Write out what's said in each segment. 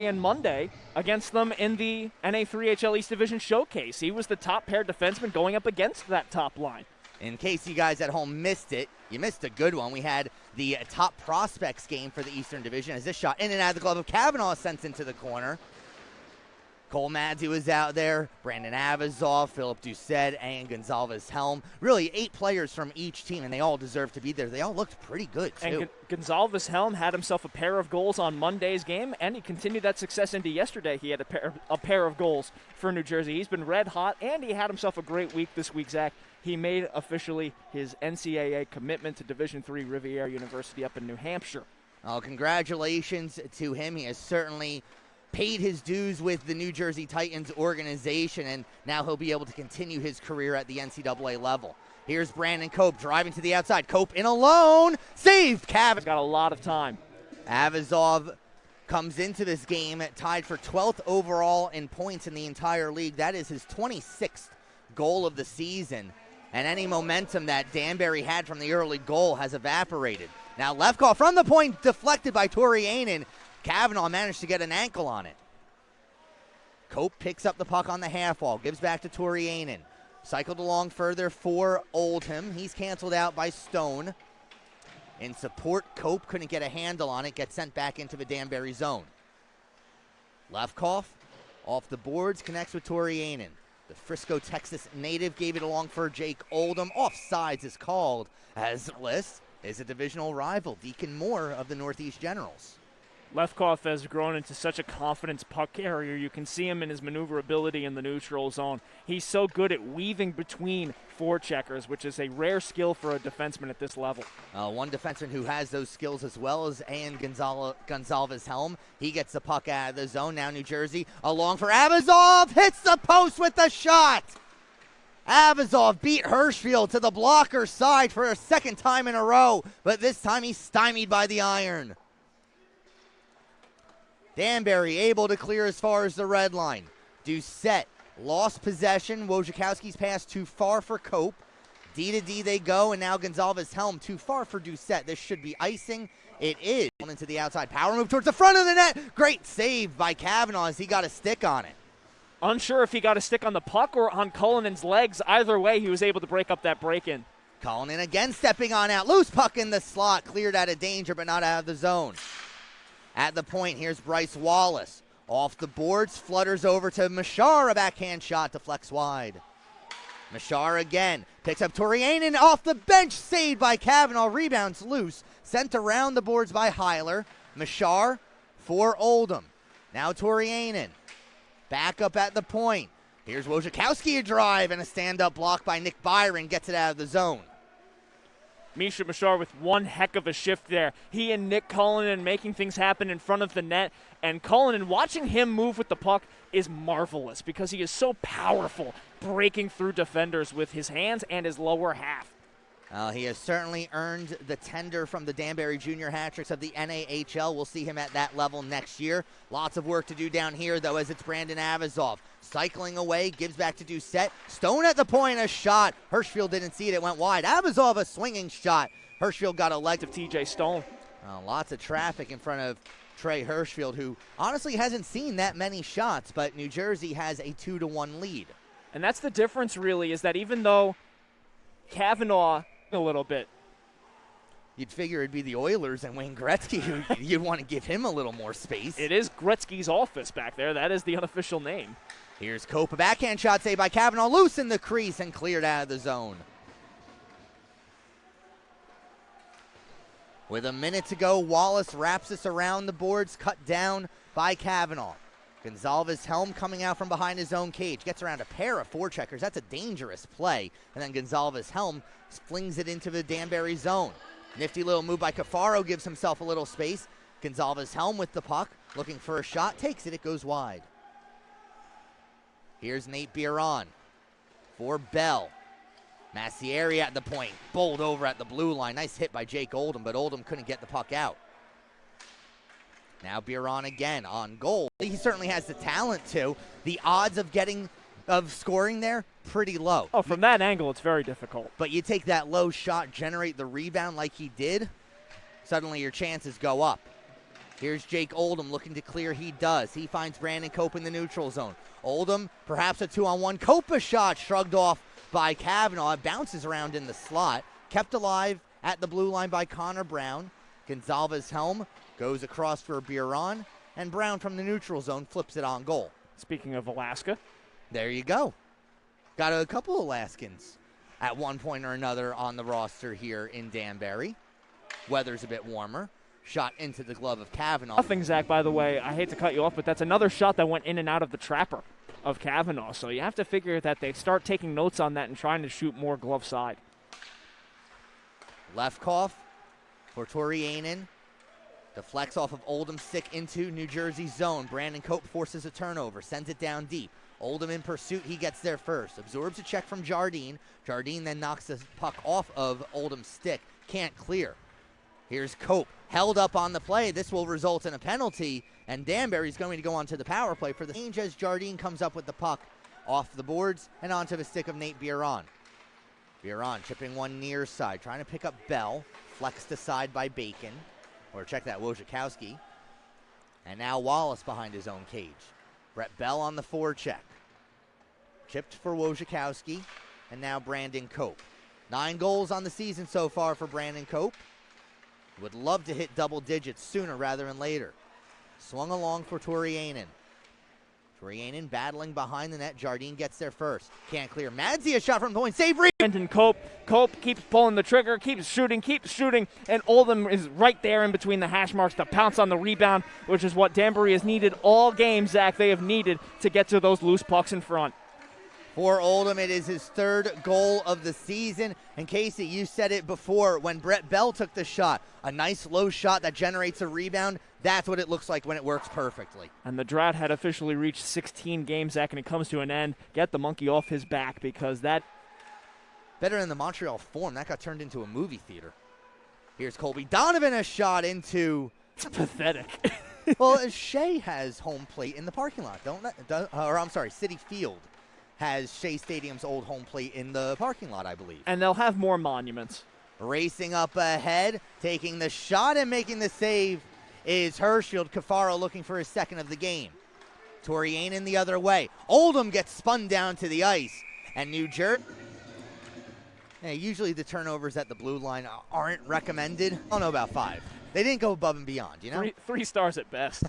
and Monday against them in the NA3HL East Division Showcase. He was the top paired defenseman going up against that top line. In case you guys at home missed it, you missed a good one. We had the top prospects game for the Eastern Division as this shot in and out of the glove of Kavanaugh sent into the corner. Cole Madzy was out there, Brandon Avazov, Philip Doucette, and Gonzalez Helm. Really 8 players from each team, and they all deserve to be there. They all looked pretty good, too. And Gonzalez Helm had himself a pair of goals on Monday's game, and he continued that success into yesterday. He had a pair of goals for New Jersey. He's been red hot, and he had himself a great week this week, Zach. He made officially his NCAA commitment to Division III Riviera University up in New Hampshire. Oh, congratulations to him. He has certainly paid his dues with the New Jersey Titans organization, and now he'll be able to continue his career at the NCAA level. Here's Brandon Cope driving to the outside. Cope in alone. Saved. He's got a lot of time. Avazov comes into this game tied for 12th overall in points in the entire league. That is his 26th goal of the season. And any momentum that Danbury had from the early goal has evaporated. Now left call from the point, deflected by Torianen. Kavanaugh managed to get an ankle on it. Cope picks up the puck on the half wall, gives back to Torianen. Cycled along further for Oldham. He's canceled out by Stone. In support, Cope couldn't get a handle on it, gets sent back into the Danbury zone. Lefkoff off the boards, connects with Torianen. The Frisco, Texas native gave it along for Jake Oldham. Offsides is called as Liss is a divisional rival, Deacon Moore of the Northeast Generals. Lefkoff has grown into such a confidence puck carrier. You can see him in his maneuverability in the neutral zone. He's so good at weaving between forecheckers, which is a rare skill for a defenseman at this level. One defenseman who has those skills as well as Ian Gonzalez Helm. He gets the puck out of the zone. Now New Jersey along for Avazov. Hits the post with the shot. Avazov beat Hirschfield to the blocker side for a second time in a row, but this time he's stymied by the iron. Danbury able to clear as far as the red line. Doucette lost possession. Wojciechowski's pass too far for Cope. D to D they go, and now Gonzalez Helm too far for Doucette. This should be icing. It is. Into the outside. Power move towards the front of the net. Great save by Kavanaugh as he got a stick on it. Unsure if he got a stick on the puck or on Cullinan's legs. Either way, he was able to break up that break-in. Cullinan again stepping on out. Loose puck in the slot. Cleared out of danger, but not out of the zone. At the point, here's Bryce Wallace. Off the boards, flutters over to Mashar. A backhand shot deflects wide. Mashar again. Picks up Torianen off the bench. Saved by Kavanaugh. Rebounds loose. Sent around the boards by Heiler. Mashar for Oldham. Now Torianen. Back up at the point. Here's Wojciechowski a drive and a stand-up block by Nick Byron. Gets it out of the zone. Misha Mashar with one heck of a shift there. He and Nick Cullinan making things happen in front of the net. And Cullinan, watching him move with the puck is marvelous because he is so powerful, breaking through defenders with his hands and his lower half. He has certainly earned the tender from the Danbury Junior Hat-Tricks of the NAHL. We'll see him at that level next year. Lots of work to do down here, though, as it's Brandon Avazov. Cycling away, gives back to Doucette. Stone at the point, a shot. Hirschfield didn't see it, it went wide. Avazov, a swinging shot. Hirschfield got a leg of TJ Stone. Lots of traffic in front of Trey Hirschfield, who honestly hasn't seen that many shots, but New Jersey has a 2-1 lead. And that's the difference, really, is that even though Kavanaugh a little bit. You'd figure it'd be the Oilers and Wayne Gretzky. You'd want to give him a little more space. It is Gretzky's office back there. That is the unofficial name. Here's Cope. A backhand shot saved by Kavanaugh. Loose in the crease and cleared out of the zone. With a minute to go, Wallace wraps us around the boards, cut down by Kavanaugh. Gonzalez Helm coming out from behind his own cage. Gets around a pair of forecheckers. That's a dangerous play. And then Gonzalez Helm flings it into the Danbury zone. Nifty little move by Cafaro gives himself a little space. Gonzalez Helm with the puck. Looking for a shot. Takes it. It goes wide. Here's Nate Biron for Bell. Massieri at the point. Bowled over at the blue line. Nice hit by Jake Oldham, but Oldham couldn't get the puck out. Now Biron again on goal. He certainly has the talent to. The odds of scoring there, pretty low. Oh, from that angle, it's very difficult. But you take that low shot, generate the rebound like he did, suddenly your chances go up. Here's Jake Oldham looking to clear. He does. He finds Brandon Cope in the neutral zone. Oldham, perhaps a 2-on-1. Cope a shot shrugged off by Kavanaugh. It bounces around in the slot. Kept alive at the blue line by Connor Brown. Gonzalez helm goes across for Biron. And Brown from the neutral zone flips it on goal. Speaking of Alaska. There you go. Got a couple Alaskans at one point or another on the roster here in Danbury. Weather's a bit warmer. Shot into the glove of Kavanaugh. Nothing, Zach, by the way. I hate to cut you off, but that's another shot that went in and out of the trapper of Kavanaugh. So you have to figure that they start taking notes on that and trying to shoot more glove side. Lefkoff for Torianen. Deflects off of Oldham's stick into New Jersey zone. Brandon Cope forces a turnover, sends it down deep. Oldham in pursuit, he gets there first. Absorbs a check from Jardine. Jardine then knocks the puck off of Oldham's stick. Can't clear. Here's Cope, held up on the play. This will result in a penalty, and Danbury's going to go on to the power play for the change as Jardine comes up with the puck off the boards and onto the stick of Nate Biron. Biron chipping one near side, trying to pick up Bell. Flexed aside by Bacon. Or check that, Wojciechowski. And now Wallace behind his own cage. Brett Bell on the forecheck. Chipped for Wojciechowski. And now Brandon Cope. 9 goals on the season so far for Brandon Cope. Would love to hit double digits sooner rather than later. Swung along for Torianen. Torianen battling behind the net. Jardine gets there first. Can't clear. Madzi a shot from the point. Save. Brandon Cope. Cope keeps pulling the trigger, keeps shooting, and Oldham is right there in between the hash marks to pounce on the rebound, which is what Danbury has needed all game, Zach. They have needed to get to those loose pucks in front. For Oldham, it is his 3rd goal of the season. And Casey, you said it before when Brett Bell took the shot. A nice low shot that generates a rebound. That's what it looks like when it works perfectly. And the drought had officially reached 16 games, Zach, and it comes to an end. Get the monkey off his back because that... Better than the Montreal Forum. That got turned into a movie theater. Here's Colby Donovan, a shot into... It's pathetic. Well, Shea has home plate in the parking lot, don't that? Or I'm sorry, Citi Field has Shea Stadium's old home plate in the parking lot, I believe. And they'll have more monuments. Racing up ahead, taking the shot and making the save is Hirschfield. Cafaro looking for his 2nd of the game. Torianen the other way. Oldham gets spun down to the ice. And New Jersey. Yeah, usually the turnovers at the blue line aren't recommended. I don't know about 5. They didn't go above and beyond, you know? 3 stars at best.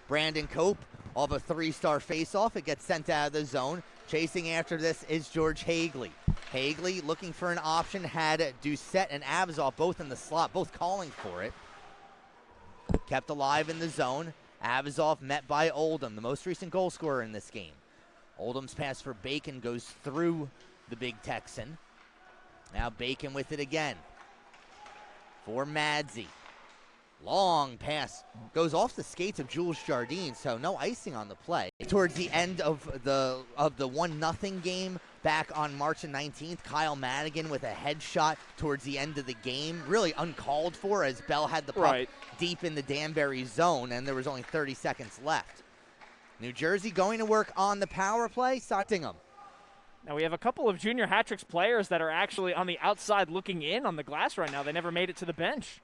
Brandon Cope off a 3-star faceoff. It gets sent out of the zone. Chasing after this is George Hagley. Hagley looking for an option, had Doucette and Avzov both in the slot, both calling for it. Kept alive in the zone. Avzov met by Oldham, the most recent goal scorer in this game. Oldham's pass for Bacon goes through the big Texan. Now Bacon with it again for Madzi. Long pass goes off the skates of Jules Jardine, so no icing on the play. Towards the end of the 1-0 game back on March 19th, Kyle Madigan with a headshot towards the end of the game, really uncalled for as Bell had the puck deep in the Danbury zone and there was only 30 seconds left. New Jersey going to work on the power play, Sottingham. Now we have a couple of Junior Hat-Tricks players that are actually on the outside looking in on the glass right now. They never made it to the bench.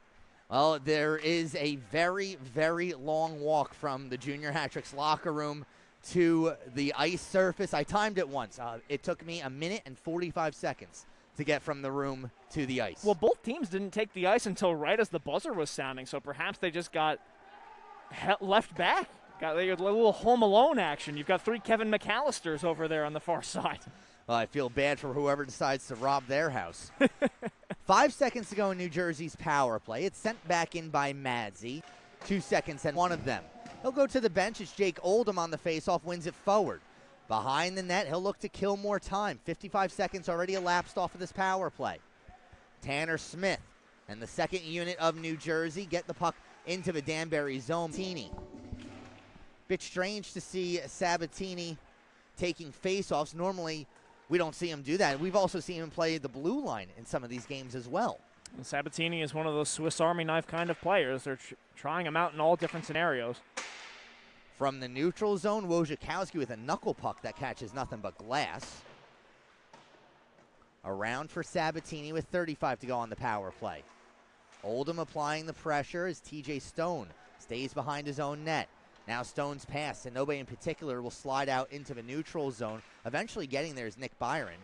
Well, there is a very, very long walk from the Junior Hat-Tricks locker room to the ice surface. I timed it once. It took me 1 minute and 45 seconds to get from the room to the ice. Well, both teams didn't take the ice until right as the buzzer was sounding, so perhaps they just got left back. Got a little Home Alone action. You've got 3 Kevin McAllisters over there on the far side. Well, I feel bad for whoever decides to rob their house. 5 seconds to go in New Jersey's power play. It's sent back in by Madzi. 2 seconds and one of them. He'll go to the bench as Jake Oldham on the faceoff wins it forward. Behind the net, he'll look to kill more time. 55 seconds already elapsed off of this power play. Tanner Smith and the 2nd unit of New Jersey get the puck into the Danbury zone. Bit strange to see Sabatini taking faceoffs. Normally, we don't see him do that. We've also seen him play the blue line in some of these games as well. And Sabatini is one of those Swiss Army knife kind of players. They're trying him out in all different scenarios. From the neutral zone, Wojciechowski with a knuckle puck that catches nothing but glass. Around for Sabatini with 35 to go on the power play. Oldham applying the pressure as TJ Stone Stays behind his own net. Now Stone's pass, and nobody in particular will slide out into the neutral zone. Eventually getting there is Nick Byron.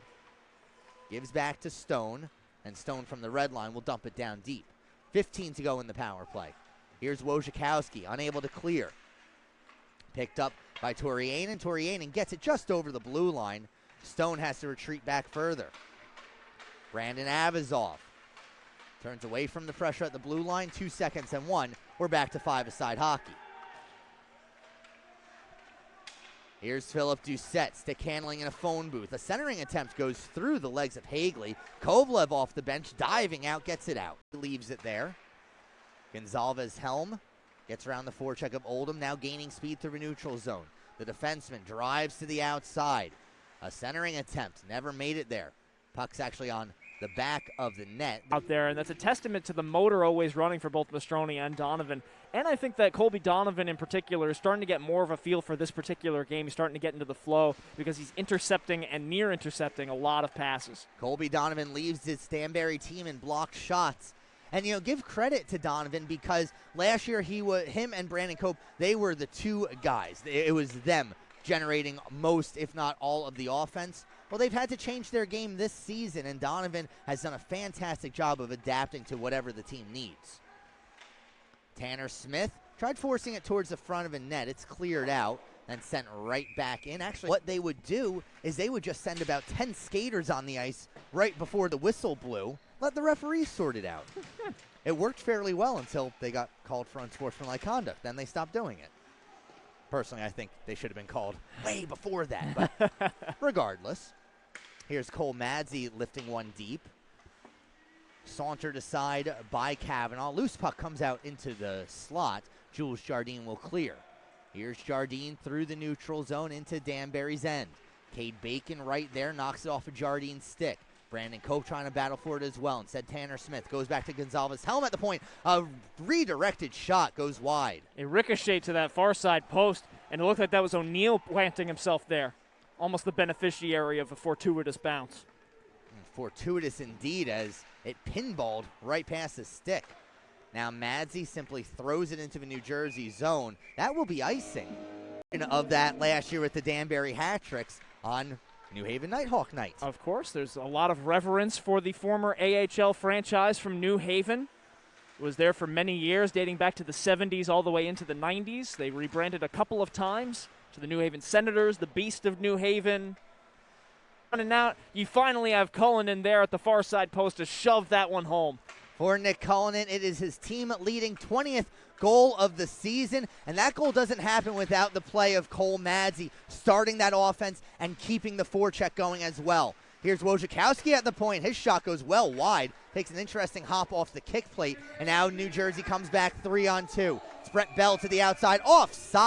Gives back to Stone, and Stone from the red line will dump it down deep. 15 to go in the power play. Here's Wojciechowski, unable to clear. Picked up by Torianen. Torianen gets it just over the blue line. Stone has to retreat back further. Brandon Avazov turns away from the pressure at the blue line. 2 seconds and 1. We're back to five-a-side hockey. Here's Philip Doucette, stick handling in a phone booth. A centering attempt goes through the legs of Hagley. Kovalev off the bench, diving out, gets it out. Leaves it there. Gonzalez Helm gets around the forecheck of Oldham, now gaining speed through a neutral zone. The defenseman drives to the outside. A centering attempt, never made it there. Puck's actually on the back of the net. Out there, and that's a testament to the motor always running for both Mastroni and Donovan. And I think that Colby Donovan in particular is starting to get more of a feel for this particular game. He's starting to get into the flow because he's intercepting and near intercepting a lot of passes. Colby Donovan leads his Stanberry team in blocked shots. And, give credit to Donovan because last year him and Brandon Cope, they were the two guys. It was them generating most, if not all, of the offense. Well, they've had to change their game this season, and Donovan has done a fantastic job of adapting to whatever the team needs. Tanner Smith tried forcing it towards the front of a net. It's cleared out and sent right back in. Actually, what they would do is they would just send about 10 skaters on the ice right before the whistle blew. Let the referees sort it out. It worked fairly well until they got called for unsportsmanlike conduct. Then they stopped doing it. Personally, I think they should have been called way before that. But regardless, here's Cole Madsey lifting one deep. Sauntered aside by Kavanaugh. Loose puck comes out into the slot. Jules Jardine will clear. Here's Jardine through the neutral zone into Danbury's end. Cade Bacon right there knocks it off of Jardine's stick. Brandon Cope trying to battle for it as well. Instead, Tanner Smith goes back to Gonzalez. Helm at the point. A redirected shot goes wide. A ricochet to that far side post, and it looked like that was O'Neill planting himself there. Almost the beneficiary of a fortuitous bounce. Fortuitous indeed, as it pinballed right past his stick. Now Madsey simply throws it into the New Jersey zone. That will be icing of that last year with the Danbury hat tricks on New Haven Nighthawk night. Of course, there's a lot of reverence for the former AHL franchise from New Haven. It was there for many years, dating back to the 70s all the way into the 90s. They rebranded a couple of times to the New Haven Senators, the Beast of New Haven. And now you finally have Cullinan there at the far side post to shove that one home. For Nick Cullinan, it is his team-leading 20th goal of the season, and that goal doesn't happen without the play of Cole Madsey starting that offense and keeping the forecheck going as well. Here's Wojciechowski at the point. His shot goes well wide, takes an interesting hop off the kick plate, and now New Jersey comes back 3-on-2. It's Brett Bell to the outside, offside.